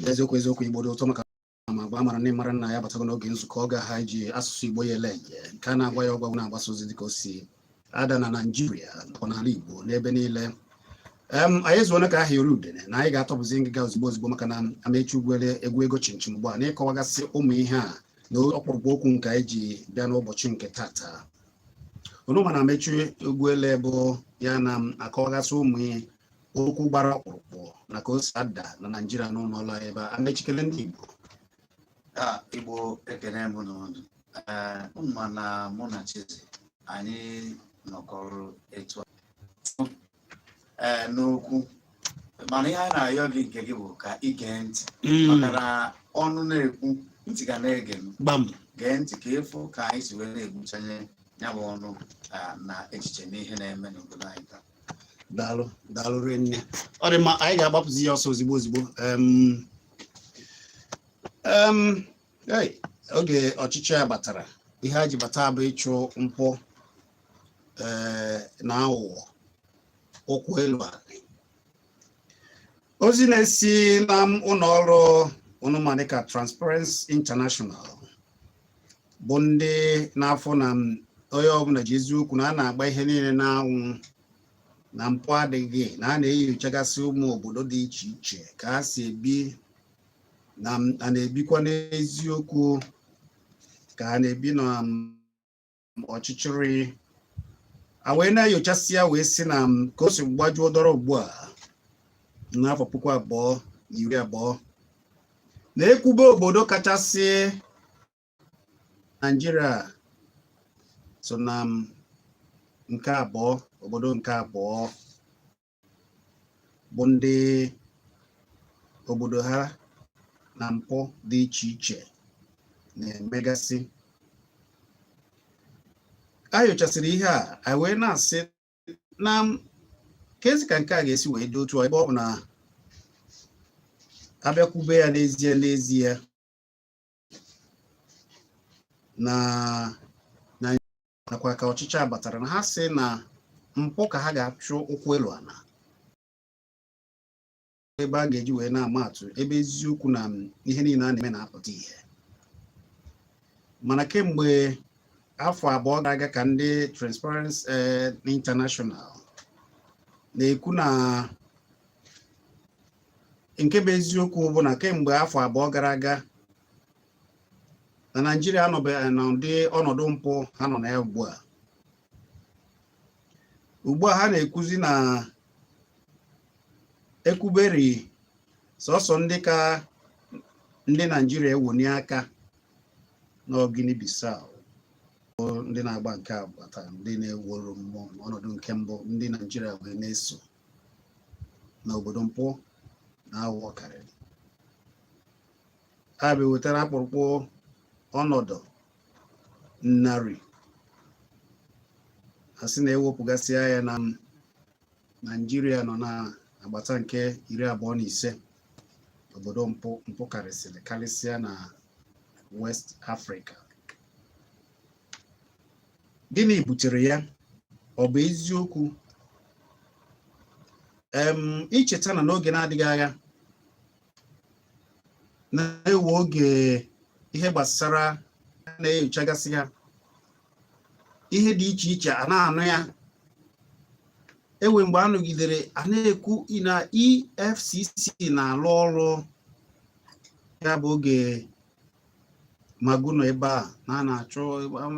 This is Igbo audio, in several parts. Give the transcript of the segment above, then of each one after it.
eziokwu Igbo dị ụtọ maka ma gba mara na mara na ya batago n'oge nzukọ ọ ga ha ji asụsụ Igbo ya ele nke a na-agwa ya ọgwa na-agbasa ozi dịka o si ada na Naịjirịa nakwa n'ala Igbo n'ebe niile. Anyị zuona ka aha eri udene na anyị ga-atọbụzi ngịga ozugbo maka na Amechi Ugwuele egwu ego chinchin ugbu a n'ịkọwagasị ụmụ ihe a na ọkpụrụkpụ okwu nke anyị ji bịa n'ụbọchị nke tata. Unu ma na Amechi Ugwuele bụ ya na-akọwagasị ụmụ ihe okwu gbara ọkpụrụkpụ na ka o si ada na Naịjirịa n'ụlọ ọrụ ebe a. Amechikele ndị Igbo. Igbo ekene m n'ọdụ. Ụmụ na mụ na Chizzy anyị nọkọrọ etu n'okwu mana ihe anyị na-ayọ gị nke gị bụ ka ige ntị maka na ọnụ na-ekwu ntị ga na-ege m gee ntị ka efu ka anyị si wee na-egbuchanye ya bụ ọnụ na echiche n'ihe na-eme n'obodo anyị taa. Daalụ rinne. Ọ dị mma, anyị ga-agbapụzi ya ọsọ ozigbo oge ọchịchị ya batara, ihe a ji bata bụ ịchụ mpụ na aghụghọ ụkwụ elu anyị. Ozi na-esi na ụlọ ọrụ ọnụma dịka Transparency International bụ ndị n'afọ na onye ọbụla ji eziokwu na a na-agba ihe niile n'anwụ na mpụ adịghị, na a na-enyochagasị ụmụ obodo dị iche iche ka ha si ebi na a na-ebikwa n'eziokwu ka a na-ebi na ọchịchịrị. A wee na-enyochasị ya wee sị na ka o si gbajuo dọrọ ugbu a n'afọ 2020 na-ekwube obodo kachasị Naịjirịa so na nke abụọ, obodo nke abụọ bụ ndị obodo ha na mpụ dị iche iche na-emegasị. A nyochasịrị ihe a wee na-asị na kezi ka nke a ga-esi wee dị otu ebe ọ bụ na abịakwube ya n'ezie na nakwa ka ọchịchị abatara na ha sị na mpụ ka ha ga-achụ ụkwụ elu ana ebe a ga-eji wee na-ama atụ ebe eziokwu na ihe niile a na-eme na-apụta ihe. Mana kemgbe afọ abụọ gara aga ka ndị Transparency International na-ekwu na nke bụ eziokwu bụ na kemgbe afọ abụọ gara aga na Naịjirịa anọbeghị na ụdị ọnọdụ mpụ ha nọ na ya ugbu a ha na-ekwuzi na ekwuberi sọsọ ndị ka ndị Naịjirịa ewoni aka n'Ogini Bissau ndị na-agba nke agbata ndị na-eworo mmụọ n'ọnọdụ nke mbụ ndị Naịjirịa wee na-eso n'obodo mpụ na aghụghọ karịrị. Ha bụ wetara akpụrụkpụ ọnọdụ narị ha sị na-ewepụgasị ya na Naịjirịa nọ na agbata nke 25 obodo mpụ karịsịa na West Africa. Gịnị butere ya? Ọ bụ eziokwu? Icheta na n'oge na-adịghị anya na-ewe oge ihe gbasara na-enyochagasị ha ihe dị iche iche a na-anụ ya. Ewe mgbe a nọgidere a na-ekwu na EFCC na-alụ ọrụ ya bụ oge Magu nọ ebe a na a na-achọ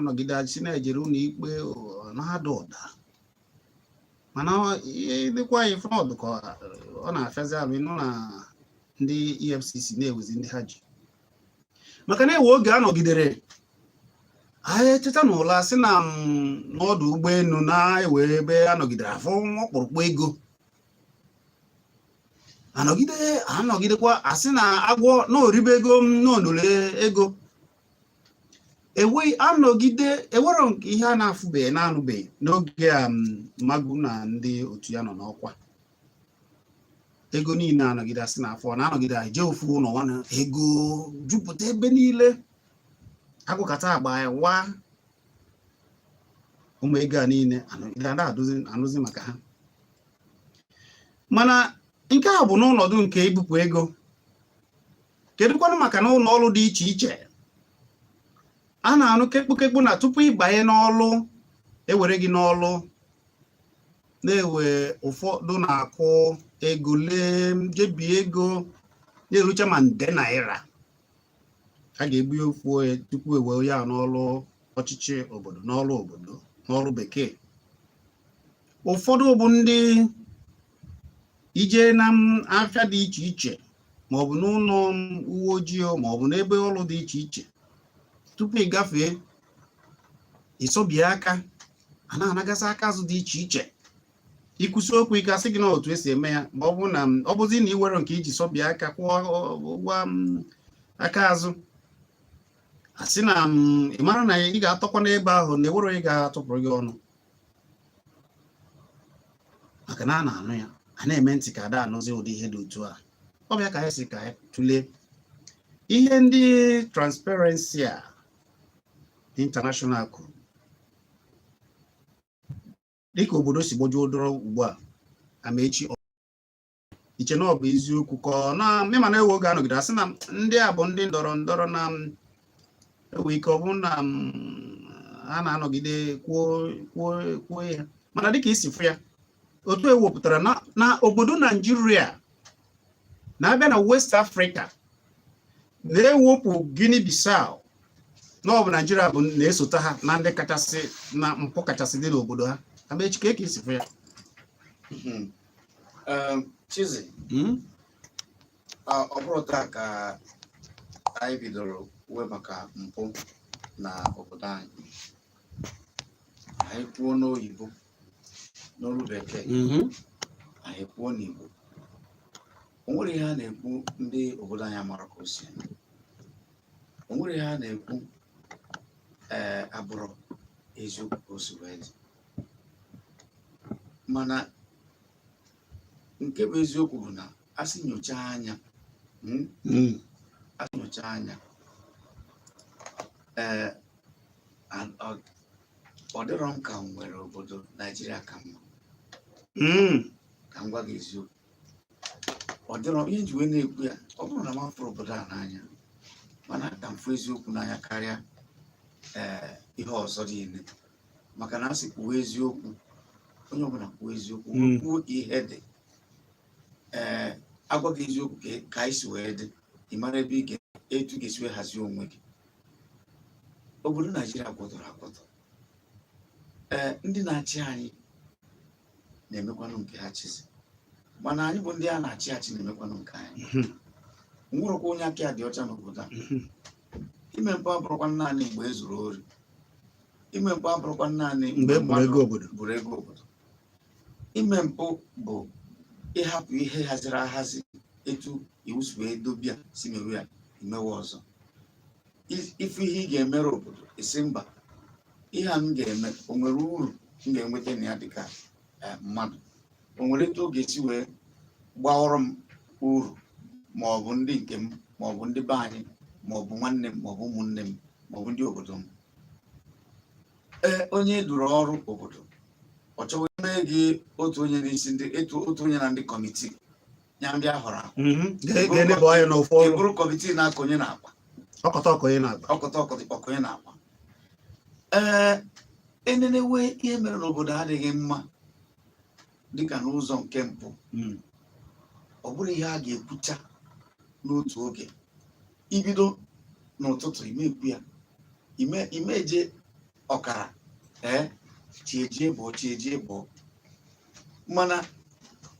nọgide si na-ejere ụlọ ikpe na-ada ụda, mana dịkwa anyị fọdụ ka ọ na-afịazi alụ ịnụ na ndị EFCC na-ewezi ndị ha ji. Maka na ewe oge a nọgidere anyị echeta na ụla sị na n'ọdụ ụgbọelu na-ewe ebe a nọgidere afọ ọkpụrụkpụ ego anọgidekwa asị na agwọ na oribe ego n'onule ego ewe anọgide ewero nke ihe a na-afụbeghị na-anụbeghị n'oge Magu na ndị otu ya nọ n'ọkwa. Ego niile anọgide asị na afọ na-anọgide eje ofu ụlọ nwana ego jupụta ebe niile agụkata agba wa ụmụ ego a niile anụzi maka ha. Mana nke a bụ n'ọnọdụ nke ibupụ ego kedụkwanụ maka na ụlọ ọrụ dị iche iche a na-anụ kekpukekpu na tupu ịbanye n'ọrụ ewere gị n'ọrụ na-ewe ụfọdụ na-akụ ego lee jebi ego na-erucha ma nde naira a ga-egbu ya ofu onye tupu ewe ya n'ọrụ ọchịchị obodo n'ọrụ bekee. Ụfọdụ bụ ndị ije na afịa dị iche iche maọbụ n'ụlọ uwe ojii maọbụ n'ebe ọrụ dị iche iche tupu ị gafee ịsọbie aka a na-anagasị aka azụ dị iche iche ikwusi okwu ike asị gị na otu esi eme ya ma ọ bụ na ọ bụzi na iwere nke iji sọbie aka kwụọ ụgwọ aka azụ asị na ị mara na ị ga-atọkwa n'ebe ahụ na ewere ị ga-atụpụrụ gị ọnụ maka na a na-anụ ya a na-eme ntị ka ada anụzi ụdị ihe dị otu a. Ọ bịa ka anyị si ka anyị tụlee ihe ndị Transparency International kwuru dịka obodo si gbojuo dọrọ ugbu a amaechi iche na ọ bụ eziokwu ka ọ na mema na ewe oge anọgide asị na ndị a bụ ndị ndọrọ ndọrọ na ewe ike ọ bụ na ha na-anọgide kwuo ya mana dịka isi fụ ya otu ewepụtara na obodo Naijiria na-abịa na West Africa na-ewepụ Guinea Bissau na ọ bụ Naijiria bụ na-esota ha na ndị kachasị na mpụ kachasị dị n'obodo ha. Amaechi ka esi fụ ya. Chizzy, ọ bụrụ taa ka anyị bidoro uwe maka mpụ na obodo anyị kwuo n'oyibo n'olu bekee anyị kwuo n'Igbo o nwere ihe a na-ekwu ndị obodo anyị mara ka o si o nwere ihe a na-ekwu abụrụ eziokwu ka o si wee dị mana nke bụ eziokwu bụ na asị nyochaa anya ọ dịrọ m ka m nwere obodo Naijiria ka mma ka m gwa gị eziokwu ọ dịrọ ihe nji wee na-ekwu ya ọ bụrụ na m afụrụ obodo a n'anya mana ka m fụ eziokwu n'anya karịa ihe ọzọ niile maka na asị kwuo eziokwu onye ọbụla kwuo eziokwu kwuo ihe dị agwa gị eziokwu ka anyị si wee dị ị mara ebe etu ga-esi wee hazie onwe gị. Obodo Naijiria gwọtọrọ agwọtọ ndị na-achị anyị na-emekwanụ nke ha Chizzy mana anyị bụ ndị a na-achị achị na-emekwanụ nke anyị nwụrụkwa onye aka ya dị ọcha n'obodo a ime mpụ abụrụkwa naanị mgbe e zuru ori ime mpụ abụrụkwa naanị mgbe buru ego obodo ime mpụ bụ ịhapụ ihe haziri ahazi etu iwu si wee dobia si mewe ya imewe ọzọ ifu ihe ị ga-emere obodo isi mba ihe a m ga-eme o nwere uru m ga-enweta na ya dịka mmadụ o nwere etu ọ ga-esi wee gbawọrọ m uru ma ọ bụ ndị nke m ma ọ bụ ndị be anyị ma ọ bụ nwanne m ma ọ bụ ụmụnne m ma ọ bụ ndị obodo m onye duru ọrụ obodo ọ chọwa mee gị otu onye n'isi otu onye na ndị kọmitii ya ndị ahọrọ bụrụ kọmitii na-akọnye n'akwa ọkọnye n'akwa enenewe ihe mere n'obodo adịghị mma dịka n'ụzọ nke mpụ ọ bụrụ ihe a ga-ekwucha n'otu oge ibido n'ụtụtụ imekwu ya imeje ọkara chieje bụ mana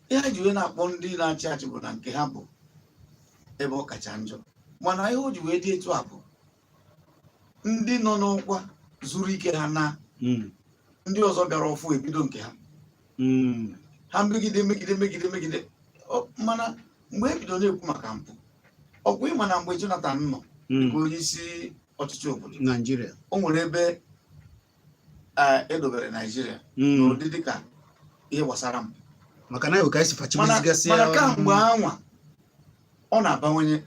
ihe ji wee na-akpọ ndị na-achị achị bụ na nke ha bụ ebe ọ kacha njọ mana ihe o ji wee dị etu a bụ ndị nọ n'ọkwa zuru ike ha na ndị ọzọ bịara ọfụ ebido nke ha ha megide mana mgbe ebido na-ekwu maka mpụ ọ bụ ịma na mgbe Jonathan nọ ka onye isi ọchịchị obodo Naijiria o nwere ebe edobere Naijiria n'ụdị dịka ihe gbasara mpụ maka na ka esi fachibizigasị mana ka mgbe anwa ọ na-abawanye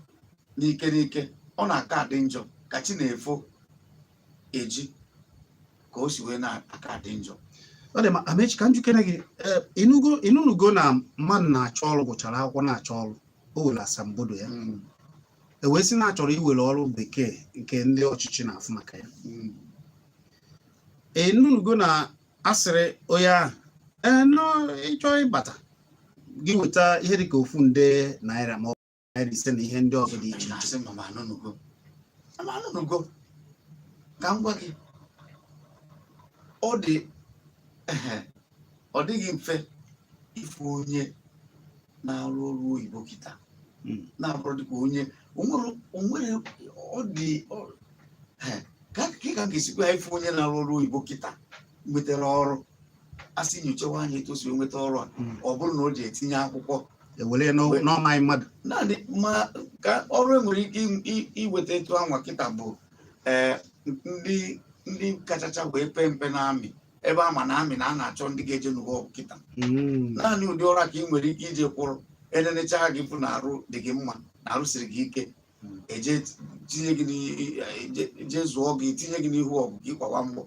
n'ike ọ na-aka adị njọ ka chi na-efo eji ka o si wee na-aka adị njọ. Ọ dị ma Amaechi ka njikere gị ịnụnugo na mmadụ na-achọ ọrụ gụchara akwụkwọ na-achọ ọrụ o were asambodo ya ewee sị na achọrọ iwere ọrụ bekee nke ndị ọchịchị na-afụ maka ya enunugo na asịrị onye ahụ nọ ịchọ ịbata gị weta ihe dịka ofu nde naira ma ọ bụ naira ise na ihe ndị ọzọ dị iche iche. anụnụgo ka m gwa gị ọ dịghị mfe ifu onye na-arụ ọrụ oyibo kịta na-abụrụ dịka onye onwere ọ dị ka m ga-esikwa ya ifu onye na-arụ ọrụ oyibo kịta nwetara ọrụ asị nyochawa anya etu o si nweta ọrụ a ọ bụrụ na o ji etinye akwụkwọ ewere n'ọmaghị mmadụ naanị ma ka ọrụ enwere ike iweta etu anwa kịta bụ ndị kachacha wee pee mpe na amị ebe ama na amị na a na-achọ ndị ga-eje n'ụwa ọgụ kịta naanị ụdị ọrụ ka ị nwere ike ije kwụrụ enenecha gị bụ na arụ dị gị mma na arụ siri gị ike eje tinye gị je zụọ gị tinye gị n'ihu ọgụ gị kwawa mgbọ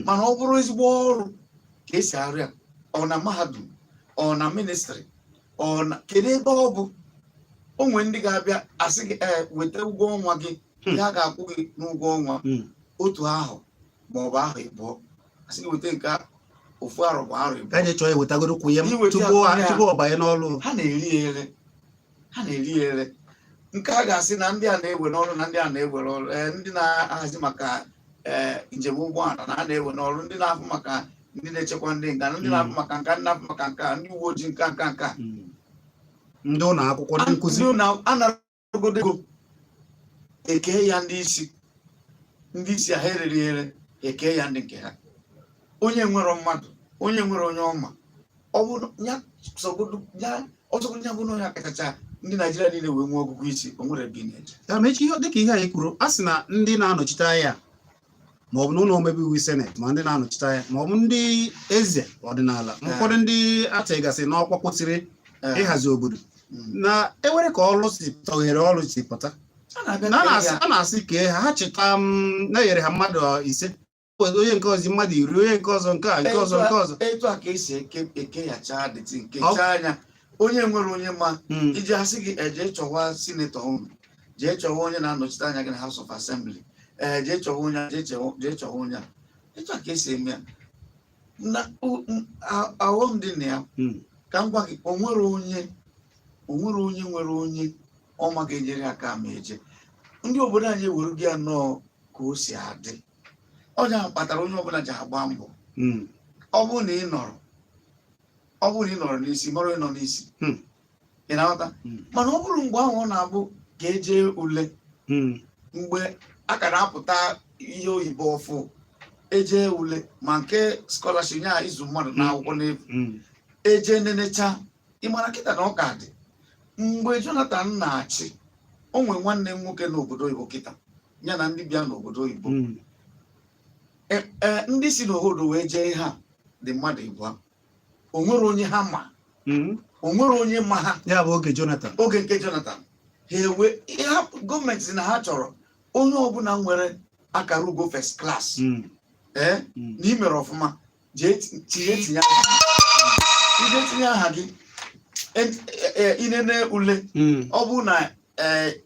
mana ọ bụrụ ezigbo ọrụ ka esi arụ ya ọ na mahadum ọ na ministrị ọ na kedu ebe ọ bụ onwe ndị ga-abịa asị gị weta ụgwọ ọnwa gị ya ga-akwụ gị n'ụgwọ ọnwa otu ahụ ma ọ bụ ahụ ịbụọ asị gị weta nke ofu arọ bụ arọ ịbụọ ka chọọ ewetagoro kwụ ya tupu ọ banye n'ọrụ ha na-eri ere nke a ga-asị na ndị a na-ewe n'ọrụ na ndị a na-ewere ọrụ ndị na-ahazi maka njem ụgbọala na a na-ewe n'ọrụ ndị na-afụ maka ndị na-echekwa ndị nga ndị na-afụ maka nka ndị na-afụ maka nka ndị uwe ojii nka ndị ụlọ akwụkwọ ndị nkụzi anaragodo ego eke ya ndị isi ha ereri ere eke ya ndị nke ha onye nwere mmadụ onye nwere onye ọma ọ bụrụ ya ọzọgodo ya bụ na onye akachacha ndị Naijiria niile wee nwee ọgụgụ isi o nwere bi na-eje ya mechi ihe dịka ihe anyị kwuru a sị na ndị na-anọchite anya ma ọ bụ n'ụlọ omebe iwu seneti ma ndị na-anọchite anya ma ọ bụ ndị eze ọdịnala ụfọdụ ndị atịgasị n'ọkwa kwụsịrị ịhazi obodo na ewere ka ọrụ si pụta ohere ọrụ si pụta a na-asị kee ha cheta na-enyere ha mmadụ ise onye nke ọzọ mmadụ iri onye nke ọzọ nke a nke ọzọ nke ọzọ etu a ka esi ekeyacha dịtị nkecha anya onye nwere onye ma iji asị gị jee chọwa sinetọ unu jee chọwa onye na-anọchite anya gị na House of Assembly jee chọwa onye jee chọwa onye a etu a ka esi eme ya na aghọm dị na ya ka m gwa gị onwere onye nwere onye ọma ga-enyere aka ma eje ndị obodo anyị ewere gị anọọ ka o si adị ọnya kpatara onye ọbụla ji agba mbọ ọ bụrụ na ị nọrọ n'isi mara ịnọ n'isi ị na-aghọta mana ọ bụrụ mgbe ahụ ọ na-abụ ka eje ule mgbe a ka na-apụta ihe oyibo ọfụ eje ule ma nke scholarship nya izu mmadụ na akwụkwọ n'efu eje nenecha ịmara kịta na ọ ka dị mgbe Jonathan na-achị o nwere nwanne m nwoke n'obodo oyibo kịta ya na ndị bịa n'obodo oyibo ndị si n'obodo wee jee ha dị mmadụ ịbụọ onwere onye ha ma onwere onye ma ha ya bụ oge nke Jonathan ha ewe gọọmenti na ha chọrọ onye ọbụla nwere akara ugo first class na imere ọfụma jee tinye aha gị inene ule ọ bụ na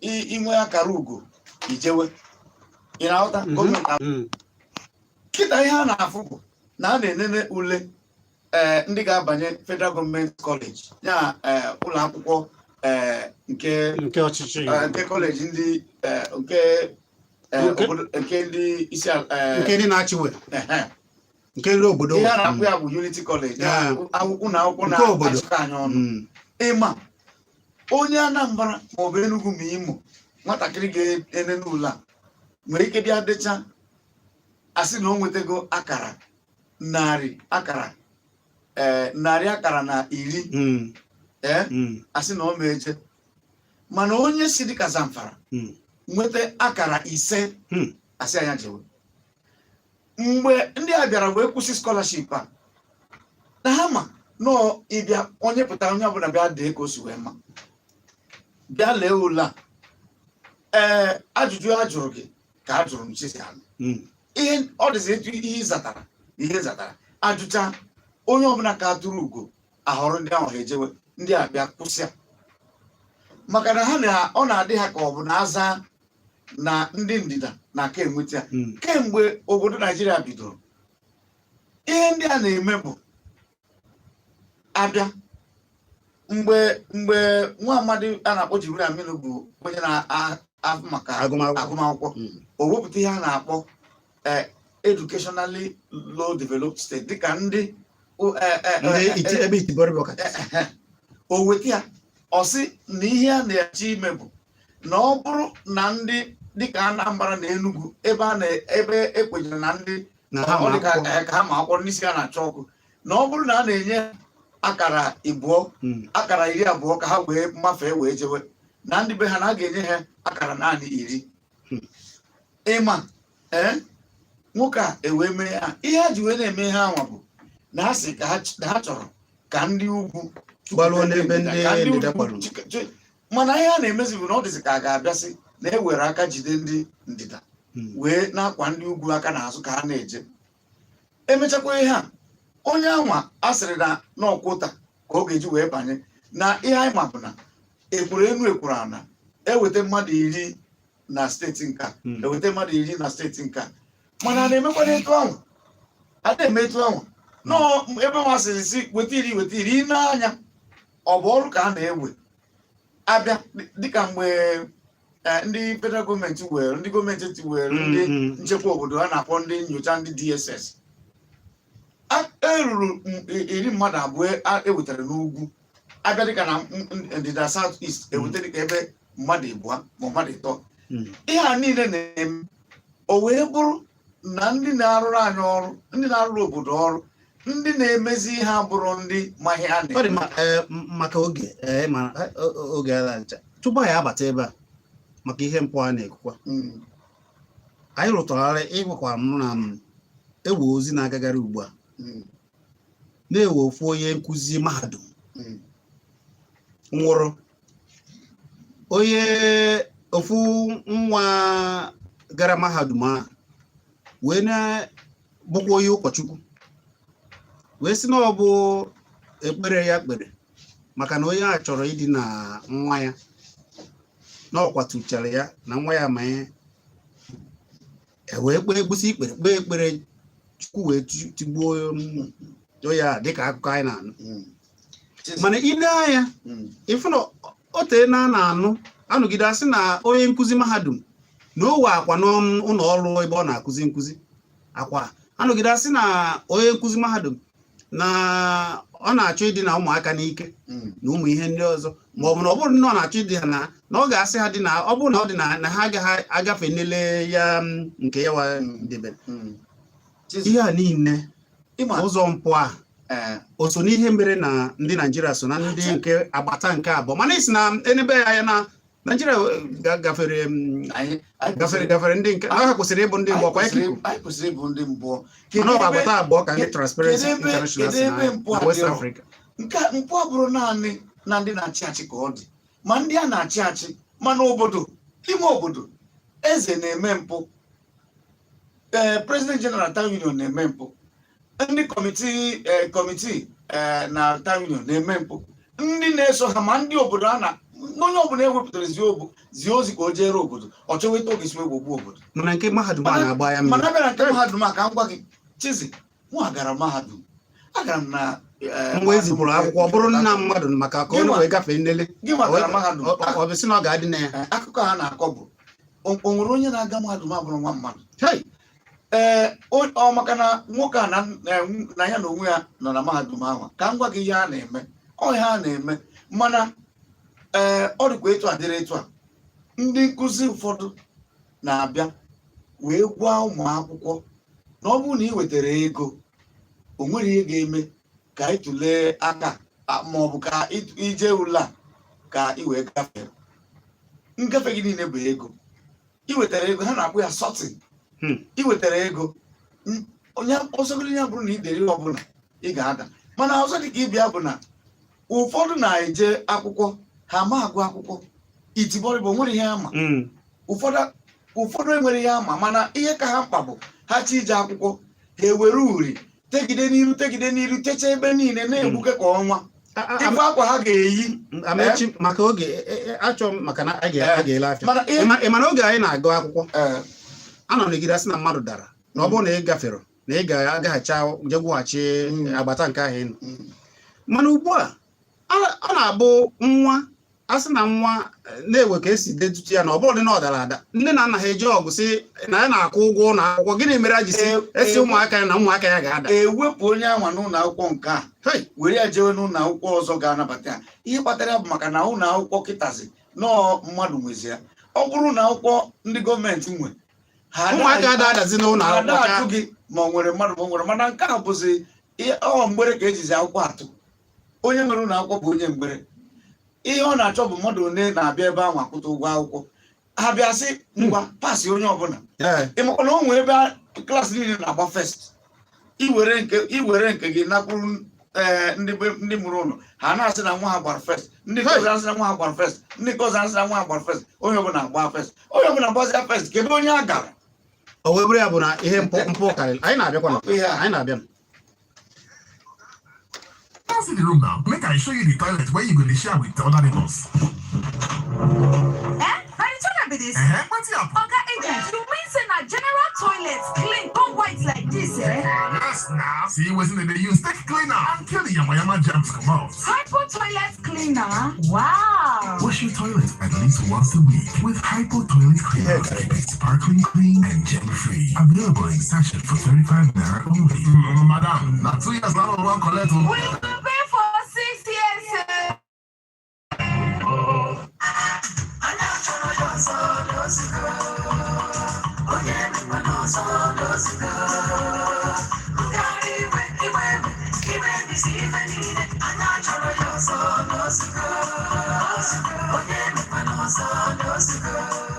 inwe akara ugo ijewe ị na-aghọta gọọmenti kịta ihe a na-afụ bụ na a na-enene ule ndị ga-abanye Federal Government College ya ụlọ akwụkwọ nke ọchịchị nke kọleji ndị nke ndị isi nke ndị na-achịwe nke ndị obodo ihe a na-akwụ ya bụ Unity College akwụkwọ na akwụkwọ na-achịkọ anya ọnụ ịma onye Anambra maọbụ Enugu ma Imo nwatakịrị ga-enene ule a nwere ike bịa decha asị na o nwetago akara narị akara na 10 asị na ọ ma eje mana onye si dịka Zamfara nweta akara 5 asị anya jewe mgbe ndị a bịara wee kwụsị scholarship a na ha ma nọọ ịbịa onye pụtara onye ọbụla bịa dee ka o si wee ma bịa lee ule a ajụjụ a jụrụ gị ka a jụrụ m Chizzy ihe ọ dịzi etu ihe zatara ajụcha onye ọbụla ka atụrụ ugo ahọrọ ndị ahụ ha ejewe ndị a bịa kwụsịa maka na ha ọ na-adị ha ka ọ bụ na aza na ndị ndịda na aka enweta ya kemgbe obodo Naijiria bidoro ihe ndị a na-eme bụ abịa mgbe nwa amadi a na-akpọ Jibril Aminu bụ onye na-afụ maka agụmakwụkwọ o wepụta ihe a na-akpọ educationally low developed state dịka ndị o weta ya ọ sị na ihe a na-achọ ime bụ na ọ bụrụ na ndị dịka Anambra na Enugu ebe ekwenyere na ndị ka ha ma akwụkwọ n'isi a na-achọ ọkụ na ọ bụrụ na a na-enye akara 20 ka ha wee mmafee wee jewe na ndị be ha na a ga-enye ha akara naanị 10 ịma nwoke a ewee mee ha ihe ha ji wee na-eme ha anwa bụ na ha sị ka ha chọrọ ka ndị ugwu mana ihe a na-emezi bụ na ọ dịzị ka a ga-abịasị na ewere aka jide ndị ndịda wee na-akwa ndị ugwu aka n'azụ ka ha na-eje emechakwa ihe a onye anwa a sịrị na n'ọkwụta ka ọ ga-eji wee banye na ihe anyị ma bụ na ekwuru enu ekwuru ana eweta mmadụ 10 na steeti nka eweta mmadụ 10 na steeti nka mana a na-emekwana etu ahụ a na-eme etu ahụ ebe masịrị si weta iri n'anya ọ bụ ọrụ ka a na-ewe abịa dịka mgbe ndị federal gọọmenti were ndị gọọmenti eti were ndị nchekwa obodo a na-akpọ ndị nyocha ndị DSS eruru 10 mmadụ abụọ ewetara n'ugwu abịa dịka na ndịda South East eweta dịka ebe mmadụ 2 ma mmadụ 3 ihe a niile na-eme o wee bụrụ na ndị na-arụrụ anyị ọrụ ndị na-arụrụ obodo ọrụ ndị na-emezi ihe abụrụ ndị ma ihe a na-eme maka oge alacha tupu anyị abata ebe a maka ihe mpụ a na-ekwukwa anyị rụtara ịgwakwa m na ewe ozi na-agagharị ugbu a na-ewe ofu onye nkụzi mahadum nwụrụ onye ofu nwa gara mahadum a wee na-bụkwa onye ụkọchukwu wee sị na ọ bụ ekpere ya kpere maka na onye a chọrọ ịdị na nwa ya na ọ kwatuchara ya na nwa ya ma ihe wee kpee ekpere Chukwu wee tigbuo ya dịka akụkọ anyị na-anụ mana ile anya ịfụ na o tee na-anụ anụgide asị na onye nkụzi mahadum na owe akwa n'ụlọ ọrụ ebe ọ na-akụzi nkụzi akwa anụgide asị na onye nkụzi mahadum na ọ na-achọ ịdị na ụmụaka n'ike na ụmụ ihe ndị ọzọ ma ọ bụ na ọ bụrụ na ọ na-achọ ịdị ha na ọ ga-asị ha dị na ọ bụrụ na ọ dị na ha agaghị agafe nlele ya nke ya wa debere ihe a niile ụzọ mpụ a o so n'ihe mere na ndị Naijiria so na ndị nke agbata nke abụọ mana isi na enebe ya na Naijiria gafere ndị nke ha kwesịrị ịbụ ndị mbụ kwa kwesịrị ịbụ ndị mbụ mana ọ bụ agbata abụọ ka ndị Transparency International si na West Africa nke mpụ abụrụ naanị na ndị na-achị achị ka ọ dị ma ndị a na-achị achị mana obodo ime obodo eze na-eme mpụ President General Town Union na-eme mpụ ndị kọmitii na Town Union na-eme mpụ ndị na-eso ha ma ndị obodo onye ọbụla ewepụtara zie ozi ka o jere obodo ọ chọweta oge si egbogbu obodo mana nke mahadum a na-agba ya mana bịara nke mahadum a ka m gwa gị Chizzy mụ agara mahadum agara m na mgbe ezipụrụ akwụkwọ bụrụ nna mmadụ maka ka onye wee gafee nlele gị magara mahadum ọ bụ sị na ọ ga-adị na ya akụkọ ha na-akọ bụ o nwere onye na-aga mahadum abụrụ nwa mmadụ ọ maka na nwoke a na ya na onwe ya nọ na mahadum ahụ ka m gwa gị ihe a na-eme ihe a na-eme mana ọ dịkwa etu a dịrị etu a ndị nkụzi ụfọdụ na-abịa wee gwa ụmụ akwụkwọ na ọ bụrụ na ị wetara ego o nwere ihe ga-eme ka ị tụlee aka ma ọ bụ ka ije ule a ka ị wee gafee ngafe gị niile bụ ego ị wetara ego ha na-akpụ ya sọtin ị wetara ego onye ọzọgoro ya bụrụ na ị dere ọbụla ị ga-ada mana ọzọ dị ka ịbịa bụ na ụfọdụ na-eje akwụkwọ ha ma agụ akwụkwọ itibọrịbụ nwere ihe ama ụfọdụ enwere ihe ama mana ihe ka ha mkpa bụ ha chi ije akwụkwọ ha ewere uri tegide n'iru techaa ebe niile na-egbuke ka ọnwa Ife akwa ha ga-eyi. Amechi maka oge achọ maka na a ga-ele afịa. Ịmana oge anyị na-agụ akwụkwọ. Anọ n'egide asị na mmadụ dara. Na ọ bụrụ na ị gafere na ị ga-agaghachi jegwughachi agbata nke ahụ ịnọ. Mana ugbu a ọ na-abụ nwa asị na nwa na-ewe ka esi detutu ya na ọ bụrụ na ọ dara ada nne na nna ha eji ọgụ si na ya na-akwụ ụgwọ ụlọ akwụkwọ gịnị mere a ji esi ụmụaka ya na ụmụaka ya ga-ada ewepụ onye anwa n'ụlọ akwụkwọ nke a were ya jewe n'ụlọ akwụkwọ ọzọ ga-anabata ya ihe kpatara ya bụ maka na ụlọ akwụkwọ kịtazi nọọ mmadụ nwezi ya ọ bụrụ na akwụkwọ ndị gọọmenti nwe ụmụaka adazi n'ụlọ akwụkwọ gị ma ọ nwere mmadụ ma ọ nwere mana nke a bụzi mgbere ka ejizi akwụkwọ atụ onye nwere ụlọ akwụkwọ bụ onye mgbere ihe ọ na-achọ bụ mmadụ one na-abịa ebe ahụ akwụta ụgwọ akwụkwọ ha bịa sị ngwa pasị onye ọbụla ịmakwa na o nwere ebe klaasị niile na-agba fest iwere nke gị nakwuru ndị mụrụ ụlọ ha na-asị na nwa ha gbara fest ndị kọzọ asị na nwa ha gbara fest ndị kọzọ asị na nwa ha gbara fest onye ọbụla agba fest onye ọbụla gbazia fest kedu onye a gara o wee bụrụ ya bụ na ihe mpụ karịrị anyị na-abịakwa anyị na-abịa Pass in the room now. Make I show you the toilet where you go to share with the other neighbors. This. What's up? Oga agent, you mean say na general toilets clean, come white like this, eh? Yes, now. See, wasn't it they use tech cleaner and kill the yama germs come out. Hypo toilet cleaner? Wow. Wash your toilet at least once a week with Hypo toilet cleaner. Keep it sparkling clean and germ-free. Available in sachet for 35 naira only. Madam, now 2 years now one collect. We will pay for 6 years, eh?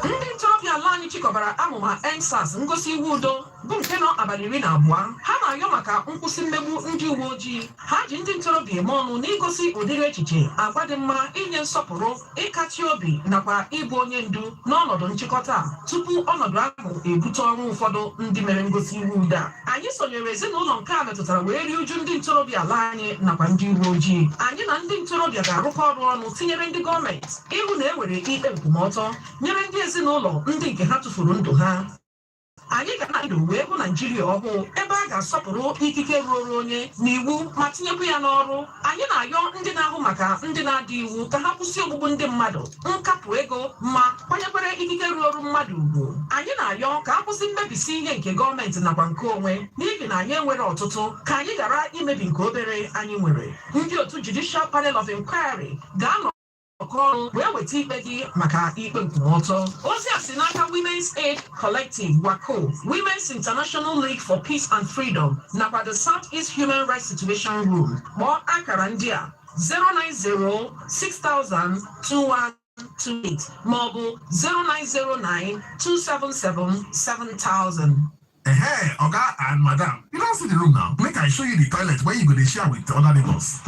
Ndị ntorobịa ala anyị chịkọbara amụma EndSARS ngosi iwu udo bụ nke nọ abalị 12 ha na-ayọ maka nkwụsị mmegbu ndị uwe ojii ha ji ndị ntorobịa eme ọnụ n'igosi ụdịrị echiche agwa dị mma inye nsọpụrụ ịkachi obi nakwa ịbụ onye ndu n'ọnọdụ nchịkọta tupu ọnọdụ ahụ ebute ọrụ ụfọdụ ndị mere ngosi iwu udo a anyị sonyere ezinụlọ nke a metụtara wee rie uju ndị ntorobịa ala anyị nakwa ndị uwe ojii anyị na ndị ntorobịa ga-arụkọ ọrụ ọnụ tinyere ndị gọọmenti ịhụ na e were ikpe nkwụmọtọ nyere ndị ezinụlọ ndị nke ha tụfuru ndụ ha anyị ga na ndụ wee hụ Naijiria ọhụụ ebe a ga-asọpụrụ ikike ruoro onye n'iwu ma tinyekwu ya n'ọrụ anyị na-ayọ ndị na-ahụ maka ndị na-adị iwu ka ha kwụsị ogbugbu ndị mmadụ nkapụ ego ma kwanyekwere ikike ruoro mmadụ ugwu anyị na-ayọ ka a kwụsị mmebisi ihe nke gọọmenti nakwa nke onwe n'ihi na anyị enwere ọtụtụ ka anyị ghara imebi nke obere anyị nwere ndị otu Judicial Panel of Inquiry ga-anọ ọrụ wee weta ikpe gị maka ikpe nkwụmọtọ ozi a si n'aka Women's Aid Collective WACO, Women's International League for Peace and Freedom nakwa the Southeast Human Rights Situation Room kpọọ akara ndị a 090-6000-2128 maọbụ 0909-277-7000. Hey, Oga and Madam, you don't see the room now. Make I show you the toilet where you go to share with the other neighbors.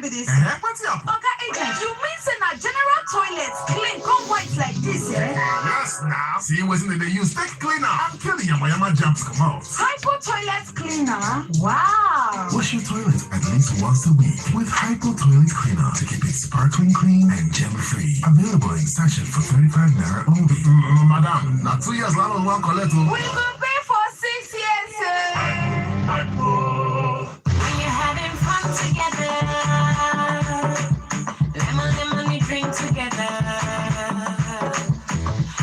This. What's up? Oga agent, you mean say na general toilets clean, come white like this, eh? Yes, now. See, wasn't it they use tech cleaner and kill the yama germs come out. Hypo toilet cleaner? Wow. Wash your toilet at least once a week with Hypo toilet cleaner to keep it sparkling clean and germ-free. Available in sachet for 35 naira only. Madam, now 2 years now one collect. We will pay for 6 years, eh? Hypo. When you're having fun together, lemon drink together,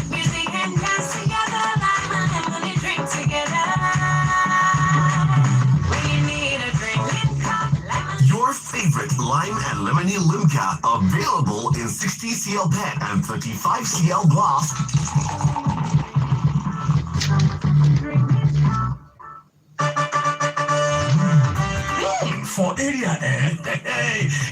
music and dance together, lemon drink together. When you need a drink, your favorite lime and lemony limca available in 60 cl PET and 35 cl glass. For area,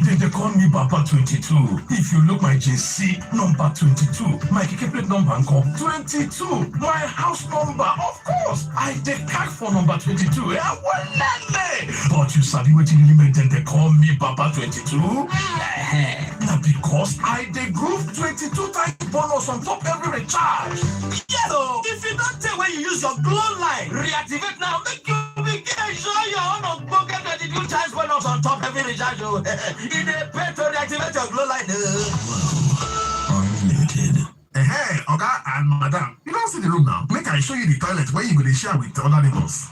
they call me Papa 22. If you look my JC number 22, my plate number 22, my house number, of course, I take for number 22. But you sabi what you limit them, they call me Papa 22. Now because I dey group 22 times bonus on top every recharge. Yellow, if you don't tell when you use your glow line, reactivate now, make you begin enjoy your own unbroken 22 times bonus charge you. It depends on the activate your glow light. Unlimited. Hey, Oga and Madam, you don't see the room now. Make I show you the toilet where you will share with other neighbors.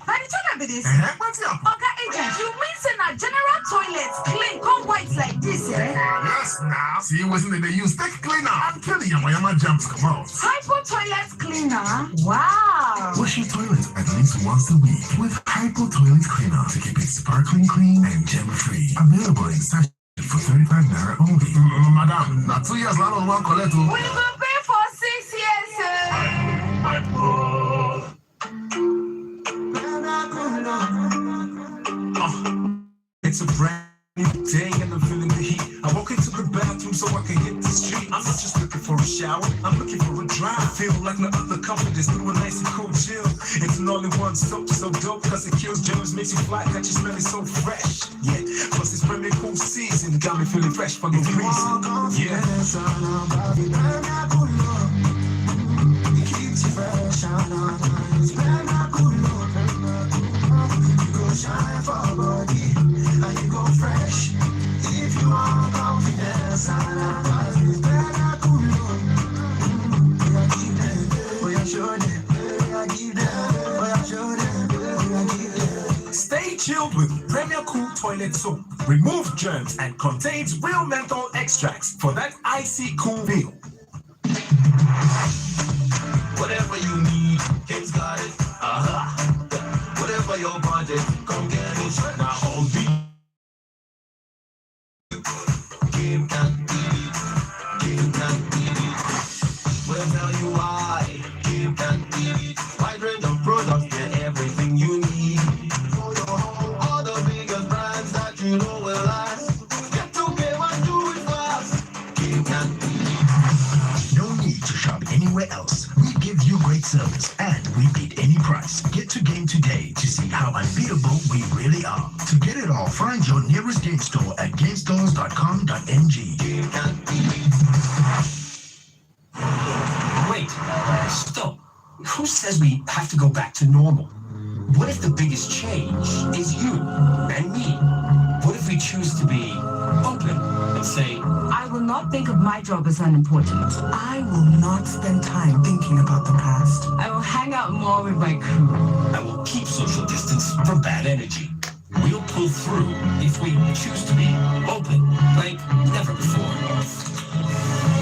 By the time I be this, What's up? Oga agent, you mean say na general toilets clean, come white like this, eh? Yes, now. See, wasn't they use tech cleaner? I'm telling you, my jumps come out. Hypo toilet cleaner? Wow. Wash your toilet at least once a week with Hypo Toilet Cleaner to keep it sparkling clean and gem-free. Available in sachet for 35 naira only. Madam, now 2 years long on one collect. We will pay for 6 years, It's a brand new day and I'm feeling the heat. I walk into the bathroom so I can hit the street. I'm not just looking for a shower, I'm looking for a dry. I feel like no other company just do a nice and cool chill. It's an all-in-one soap, so dope, cause it kills germs, makes you fly, got you smelling so fresh. Yeah, plus it's pretty cool season, got me feeling fresh for no reason. Yeah. It keeps you fresh, shine for body, and you go fresh. If you want confidence, it's better cool. Stay chilled with Premier Cool Toilet Soap. Remove germs and contains real menthol extracts for that icy cool feel. Whatever you need, kids got it. Whatever your budget, come get it. Now all beat. Game can beat it. Game can beat it. We'll tell you why. Game can beat it. Wide range of products, get everything you need. For your home, all the biggest brands that you know will last. Get to Game and do it fast. Game can beat it. No need to shop anywhere else. We give you great service and we beat any price. Get to Game today to see how unbeatable we really are. To get it all, find your nearest game store at gamestores.com.ng. Wait, stop. Who says we have to go back to normal? What if the biggest change is you and me? What if we choose to be open and say, I will not think of my job as unimportant. I will not spend time thinking about the past. I will hang out more with my crew. I will keep social distance from bad energy. We'll pull through if we choose to be open like never before.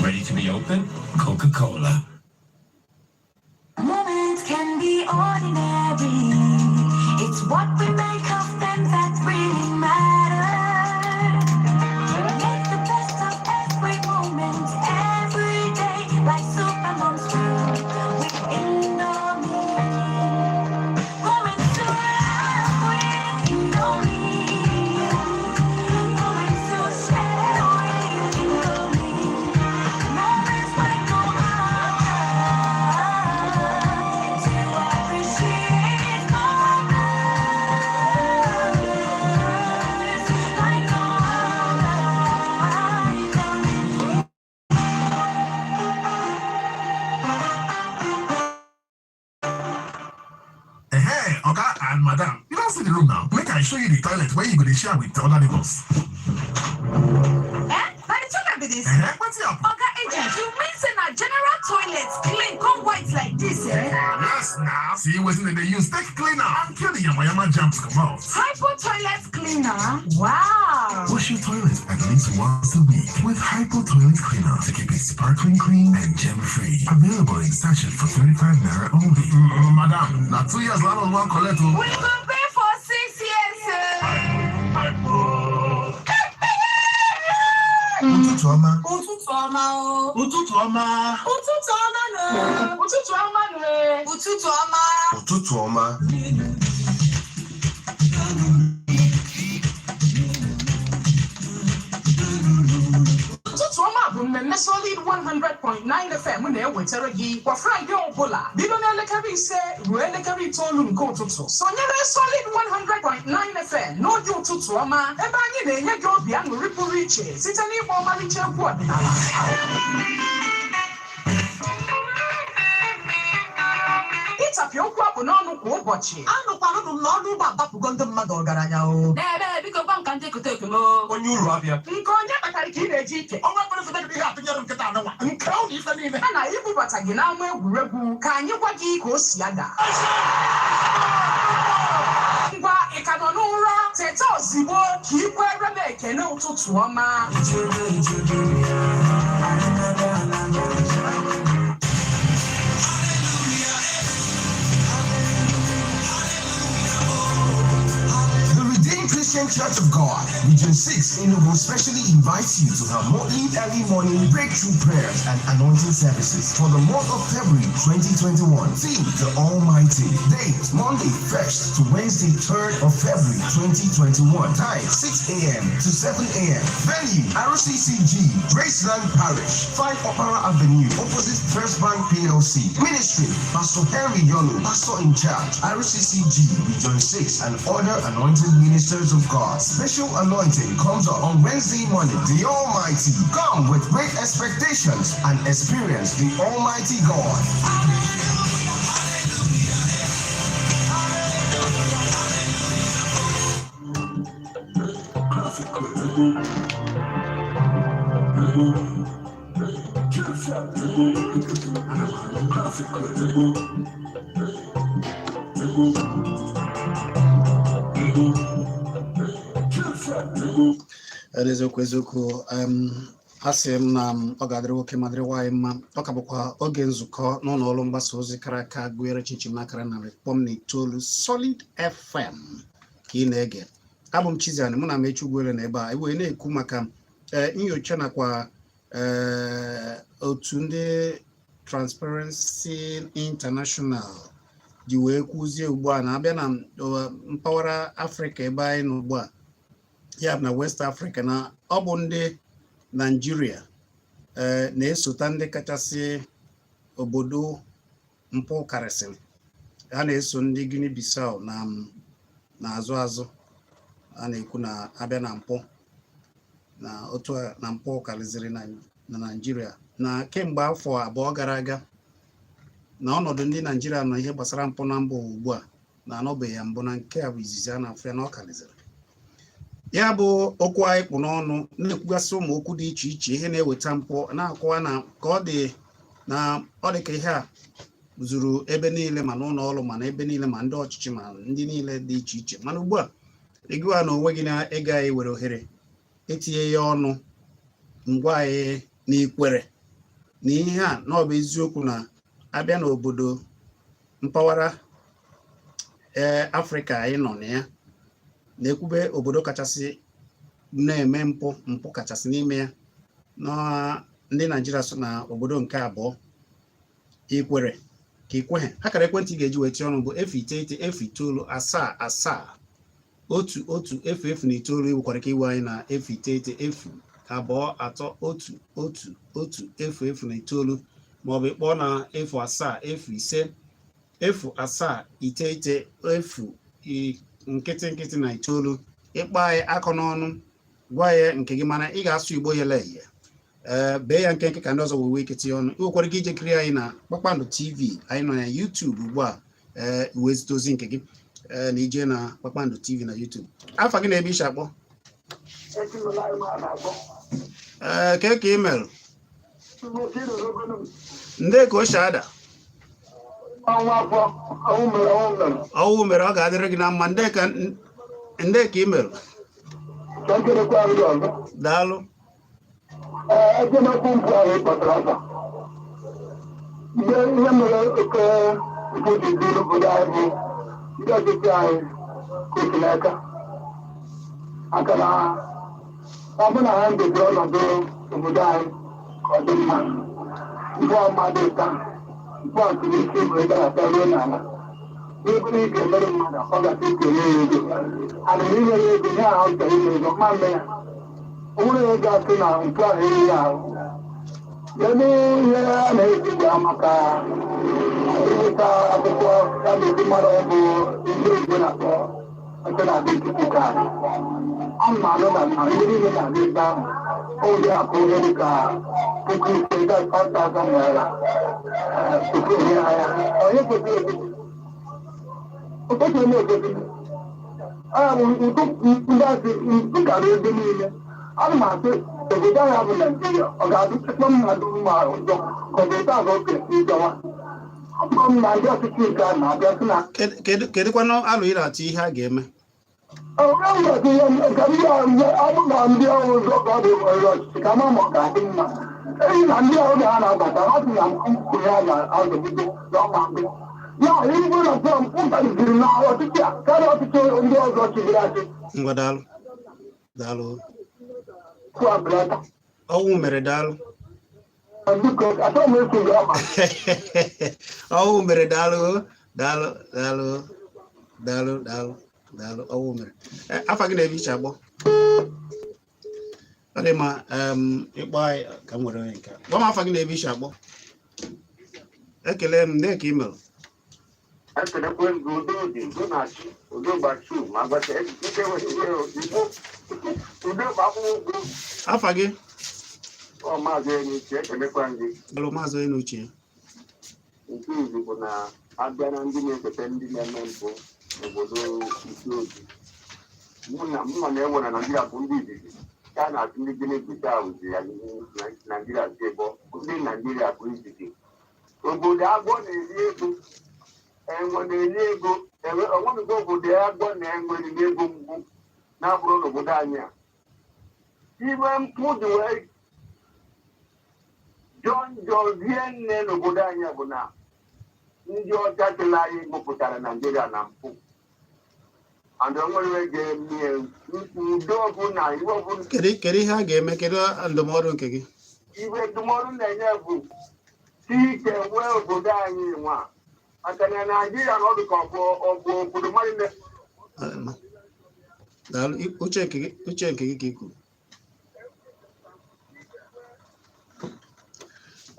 Ready to be open? Coca-Cola. Moments can be ordinary. It's what we make of them that really matter. Make the best of every moment, every day, like Supermom's food with Indomie. Moments to laugh with Indomie. Moments to share with Indomie. Moments like no other. To appreciate moments like no other. Hey, Oga and Madam, you don't see the room now. Make I show you the toilet where you will share with other neighbors. By the time I be this, What's up? Oga agent, you mean say na general toilets clean, come white like this, eh? Yes, now. See, wasn't they use tech cleaner? I'm telling you, my jumps come out. Hypo toilet cleaner? Wow. Wash your toilet at least once a week with Hypo Toilet Cleaner to keep it sparkling clean and gem-free. Available in sachet for 35 naira only. Madam, now 2 years long on one collect. We will pay for 6 years, Ụtụtụ ọma. Ụtụtụ ọma o. Ụtụtụ ọma. Ụtụtụ ọma nụ. Ụtụtụ ọma nụ. Ụtụtụ ọma. Ụtụtụ ọma. Ụtụtụ ọma bụ mmemme Solid 100.9 FM na-ewetara gị kwa Fraịde ọbụla bido n'elekere 5 ruo elekere 9 nke ụtụtụ. Sonyere Solid 100.9 FM n'oge ụtụtụ ọma ebe anyị na-enye gị obi aṅụrị pụrụ iche site n'ịgba ọmarịcha egwu ọdịnala. ịsapịa okwu akpụ n'ọnụ kwa ụbọchị. Anụkwanụ m na ọnụ ụgbọ adapụgo ndị mmadụ ọgaranya o. Biko gwa m ka ndị ekote ekele onye uru abịa Nke onye kpatara ka ị na-eji ike. ọnwa mkpụrụ foto ihe atụnyere nkịta anụnwa nke ahụ ife niile A na ibubata gị n'ama egwuregwu ka anyị gwa gị ka o si ada. Ngwa ị ka nọ n'ụra teta ozigbo ka ị kwere m ekele ụtụtụ ọma. Christian Church of God, Region 6, Enugu specially invites you to her monthly early morning breakthrough prayers and anointing services for the month of February 2021. Theme, the Almighty. Date, Monday 1st to Wednesday 3rd of February 2021. Time, 6 a.m. to 7 a.m. Venue, RCCG, Graceland Parish, 5 Opera Avenue, opposite First Bank PLC. Ministry, Pastor Henry Yolo, Pastor in charge, RCCG, Region 6, and other anointed ministers of God. Special anointing comes on Wednesday morning. The Almighty. Come with great expectations and experience the Almighty God. eziokwu asị m na ọ ga-adịrị nwoke ma dịrị nwaanyị mma. Ọ ka bụkwa oge nzukọ n'ụlọ ọrụ mgbasa ozi kara aka gụnyere chinchin n'akara narị kpọm na itoolu Solid FM ka ị na-ege. Abụ m Chizzy mụ na Mechi Ugwuele na ebe a wee na-ekwu maka nyocha nakwa otu ndị Transparency International ji wee kwuzie ugbu a na-abịa na mpaghara Afrịka ebe anyị nọ ugbu a, ya na West Africa, na ọ bụ ndị Nigeria na-esota ndị kachasị obodo mpụ karịsịrị. Ha na-eso ndị Guinea Bissau na azụ a na-ekwu na abịa na mpụ na otu na mpụ karịsịrị na Nigeria na kemgbe afọ abụọ gara aga, na ọnọdụ ndị Nigeria na ihe gbasara mpụ na mba ugbu a na anọbeghị ya mbụ, na nke a bụ izizi a na-afụ ya na ọ karịsịrị. Ya bụ okwu anyị kpụ n'ọnụ na-ekwugasị ụmụ okwu dị iche iche, ihe na-eweta mpụ, na-akọwa na ka ọ dị ka ihe a zuru ebe niile, ma n'ụlọ ọrụ ma na ebe niile, ma ndị ọchịchị ma ndị niile dị iche iche. Mana ugbu a ịgụwa na onwe gị na ego anyị were ohere etinye ya ọnụ ngwa anyị n'ikwere na ihe a na ọ bụ eziokwu na abịa n'obodo mpaghara Afrịka anyị nọ na ya, na-ekwube obodo kachasị na-eme mpụ kachasị n'ime ya na ndị Naịjirịa so na obodo nke abụọ. Ikwere ka ikweghị. Akara ekwentị ga-eji wee tie ọnụ bụ 089-011-009 iwekwara ka iwe anyị na 089-031-009 maọbụ ịkpọọ na 07057-099 na 9. Ịkpa anyị akọ n'ọnụ, gwa ya nke gị, mana ị ga-asụ Igbo yele ihe bee ya nke ka ndị ọzọ wee ike tinye ọnụ. Iwekwara gị ije kiri anyị na Kpakpando TV, anyị nọ na YouTube ugbu a, wee zite ozi nke gị na ije na Kpakpando TV na YouTube. Afa gị na ebe ishi akpọ ka ị mere ndị ka o si ada ọwụ mere ọ ga-adịrị gị na mma. Ndị ka ị mere daalụ. Ihe mere oke obodo obodo anyị bụ ndị ọchịchị anyị kwesịrị aka na ọ bụ na ha ndebere ọnọdụ obodo anyị ka ọ dị mma. Mgbe ọmadụ ụta mgbe ọtụrụ isi bụ ịgarata ruo n'ala n'eburu ike mere mmadụ ọ ga-ata ikenye ya ego. Ana m inye ya ego nye ahụ chọrọ inye ego mma mme ya o nwere ya ga-asị na mpụ ahụ enye ya ahụ. Ebe ihe a na-ezi gwa maka ịnweta akwụkwọ ya na-ezi mmadụ bụ ndị Igbo na-akpọ ọcha na-adị tupu ka ama anụ na ndị niile na-adị ebe ahụ oge akụ onye dịka puku ise naira tupu onye ahịa onye kwesịrị ụtụtụ na-egosi ndị asị nkara ebe niile ana m asị obodo anyị bụ Naijiria ọ ga-adịchakwa mmadụ mma ụzọ ka obodo ahụ oke ịjọwa ọkpọ m na ndị ọchịchị nke a na-abịa sị na kedụkwanụ alụ ị na-atụ ihe a ga-eme abụ na ndị ọrụ ụzọ ka ọ dị nwere ọchịchị ka ma ma ọ ga-adị mma eyi na ndị ọrụ ha na-abata ha sị na mpụ ya ga-azọgide n'ọma mbụ ya igbo na Trump ụtaliziri na ọchịchị a karịa ọchịchị ndị ọzọ chịrị achị ngwa daalụ daalụ kwabelata ọnwụ mere daalụ biko achọghị m eso gị ọma ọnwụ mere daalụ daalụ daalụ daalụ daalụ daalụ ọnwụ mere afa gị na-ebe iche agbọ ọ dị ma ịkpọ anyị ka m nwere onye nke gwa m afa gị na-ebe iche agbọ ekele m ndị ka email ekelekwe gị udo dị udo na-achị udo gbachi ma gbata ike igbo udo bụ akwụkwọ ụgwọ afa gị ọ maazị Enuche ekelekwa gị alụ maazị Enuche nke izi bụ na abịa na ndị na-ekete ndị na-eme mpụ obodo isi obi mụ na-ewe na Naịjirịa bụ ndị izizi ka a na-atụ ndị Benefit ahụzi ya Naịjirịa si ebe ndị Naịjirịa bụ izizi obodo agwọ na-eri ego enwe na-enye ego onweghị obodo agwọ na enwe na ego mgbu na-abụrụ n'obodo anyị a iwe mpụ dị wee jọzie nne n'obodo anyị bụ na ndị ọcha chịrị anyị gbupụtara Naịjirịa na mpụ and onwere ga-eme udo ọbụla iwe ọbụla kedu ihe a ga-eme kedu ndụmọdụ nke gị iwe ndụmọdụ na-enye bụ si ike nwee obodo anyị nwa maka na Naịjirịa na ọdụ ka ọ bụ obodo mmadụ daalụ uche nke gị ka i kwuru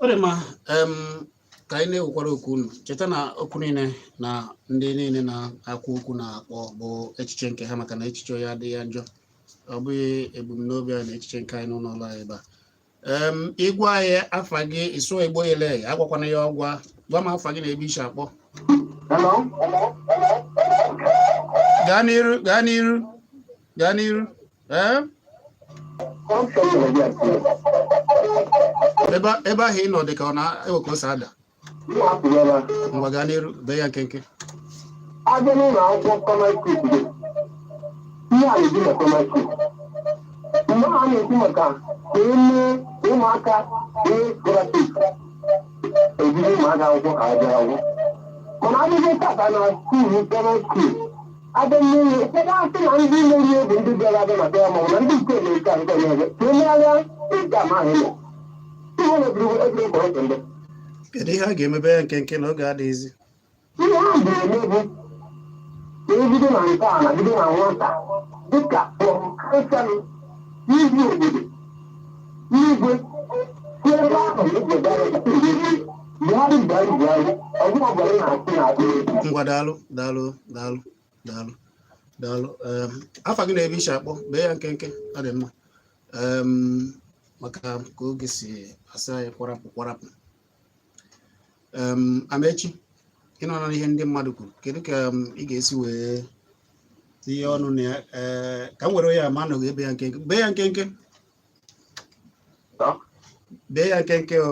ọ dị mma ka anyị na-ewekwara okwu unu cheta na okwu niile na ndị niile na-akwụ okwu na-akpọ bụ echiche nke ha maka na echiche ya adịghị ya njọ ọ bụghị ebumnobi anyị na echiche nke anyị n'ụlọ ụlọ anyị ebe a ịgwa anyị afa gị ịsụ Igbo ele agwakwana ya ọgwa gwa m afa gị na ebe isi akpọ gaa n'iru ebe ahụ ị nọ dị ka ọ na-ewe ka ose ada ngwa gaa n'iru bee ya nkenke abịa n'ụlọ akwụkwọ kọmaship ihe a na-eji na kọmaship mgbe a na-ekwu maka ka eme ụmụaka grafik ebido ụmụaka akwụkwọ ka abịa akwụkwọ mana adịghị tata na skuulu kọmaship abịa mmiri ụfọdụ asị na ndị mmeri egwu ndị bịara abịa na bịa maọbụ na ndị nke na-eke nke na-ege ka emegharịa nke amaghị nọ ihe mebiri ebiri ụbọchị ndị kedu ihe a ga-emebe ya nkenke na oge adịghịzi ihe a ga-eme bụ ebido na nke a na bido na nwata dịka ọmụkarịsịanụ n'igwe obodo n'igwe si ebe ahụ egwegara Buhari ọgwụ ọbụla na-asị na-adị ngwa daalụ afa gị na-ebe isi akpọ bee ya nkenke ọ dị mma maka ka oge si asị anyị kwarapụ Amechi ịnọ na ihe ndị mmadụ kwuru kedu ka ị ga-esi wee tinye ọnụ na ya ka m were ya ma anọghị ebe ya nkenke bee ya nkenke o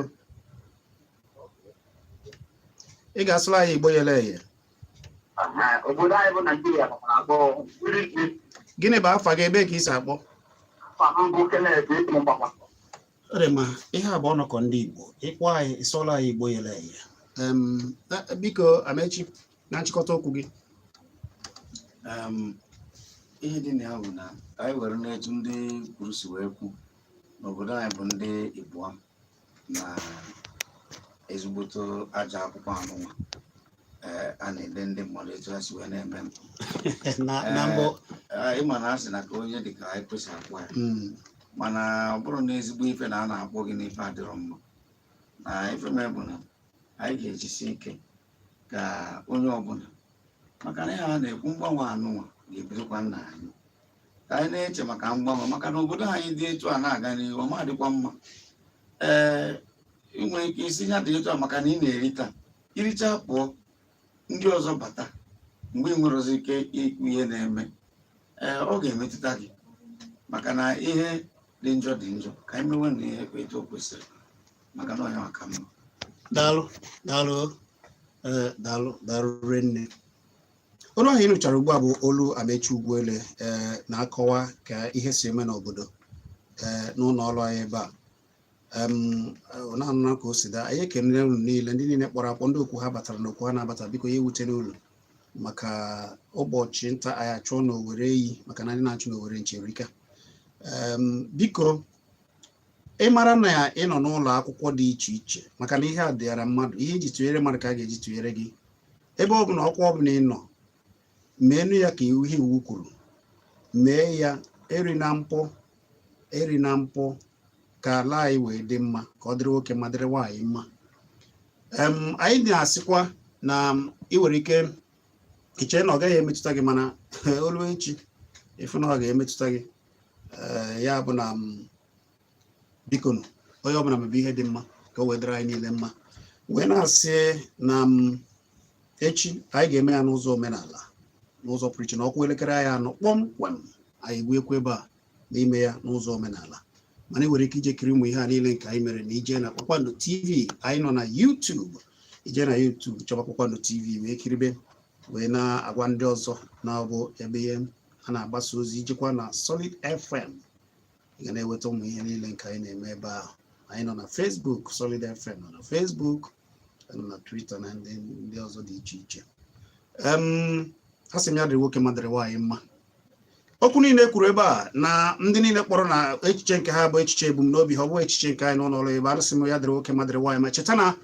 ị ga-asụrụ anyị Igbo yele eye obodo anyị bụ Naịjirịa na-akpọ gịnị bụ afa gị ebe ka ị si akpọ ọ dị mma ihe a bụ ọnọkọ ndị Igbo ịkpọ anyị ịsọrọ anyị Igbo yele eye biko Amechi na nchịkọta okwu gị ihe dị na ya bụ na anyị were n'etu ndị kwuru si wee kwu n'obodo anyị bụ ndị Igbo na ezigboto aja akwụkwọ anụnwa a na-ede ndị mmadụ etu ha si wee na-eme mpụ ịma na asị na ka onye dị ka anyị kwesịrị akpọ ya mana ọ bụrụ na ezigbo ife na a na-akpọ gị n'ife adịrọ mma na ife mebụ na anyị ga-ejisi ike ka onye ọbụla maka na ihe a na-ekwu mgbanwe anụnwa ga-ebidokwa nna anyị ka anyị na-eche maka mgbanwe maka na obodo anyị dị etu a na-aga n'ihu ọ ma dịkwa mma ị nwere ike isi ya dị etu a maka na ị na-eri taa iricha pụọ ndị ọzọ bata mgbe ị nwerozi ike ikwu ihe na-eme ọ ga-emetụta gị maka na ihe dị njọ dị njọ ka anyị mewe na ihe etu o kwesịrị maka na ọnya maka mma. Daalụ renne. Olu ahụ ị nụchara ugbu a bụ olu Amechi Ugwuele na-akọwa ka ihe si eme n'obodo n'ụlọ ọrụ anyị ebe a. Na-anụ ka o si daa, anyị ekenere unu niile ndị niile kpọrọ akpọ, ndị okwu ha batara na okwu ha na-abata, biko ya ewute n'ụlọ maka ụbọchị nta anyị achụọ na Owere eyi maka na ndị na-achụ na Owere ncherika. Biko ịmara na ya ịnọ n'ụlọ akwụkwọ dị iche iche maka na ihe a dịara mmadụ, ihe eji tụnyere mmadụ ka a ga-eji tụnyere gị. Ebe ọ bụla ọkwa ọbụla ị nọ, meenụ ya ka ihe iwu kwuru, mee ya, eri na mpụ ka ala anyị wee dị mma, ka ọ dịrị nwoke ma dịrị nwaanyị mma. Anyị na-asịkwa na ị nwere ike iche na ọ gaghị emetụta gị, mana olu echi ịfụ na ọ ga-emetụta gị. Ya bụ na biko onye ọbụla mebe ihe dị mma ka o wedịrị anyị niile mma. Wee na-asị na echi anyị ga-eme ya n'ụzọ omenala, n'ụzọ pụrụ iche, na ọkwa elekere anyị 4 kpọmkwem anyị egbuekwa ebe a n'ime ya n'ụzọ omenala. Mana ị nwere ike ije kiri ụmụ ihe a niile nke anyị mere na ije na Kpakpando TV. Anyị nọ na YouTube, ije na YouTube chọba Kpakpando TV wee kiribe, wee na-agwa ndị ọzọ na ọ bụ ebe ihe a na-agbasa ozi. Ijekwa na Solid FM, ị ga na-eweta ụmụ ihe niile nke anyị na-eme ebe ahụ. Anyị nọ na Facebook, Solid FM nọ na Facebook, nọ na Twitter na ndị ọzọ dị iche iche. A sị m ya dịrị nwoke ma dịrị nwaanyị mma. Okwu niile kwuru ebe a na ndị niile kpọrọ na echiche nke ha bụ echiche ebumnobi ha, ọ bụ echiche nke anyị n'ụlọ ọrụ ebe a. Sị m ya dịrị nwoke ma dịrị nwaanyị ma cheta na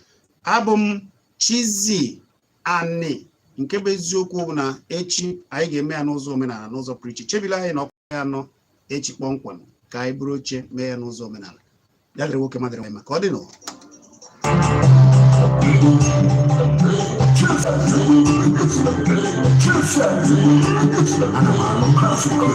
abụ m Chizzy Ani. Nke bụ eziokwu bụ na echi anyị ga-eme ya n'ụzọ omenala, n'ụzọ pụrụ iche. Chebila anyị na ọkwa ya anọ echi kpọmkwem ka anyị bụrụ oche mee ya n'ụzọ omenala. Ya dịrị nwoke ma dịrị nwaanyị ma ka ọ dị nọ. Ana malo clásico.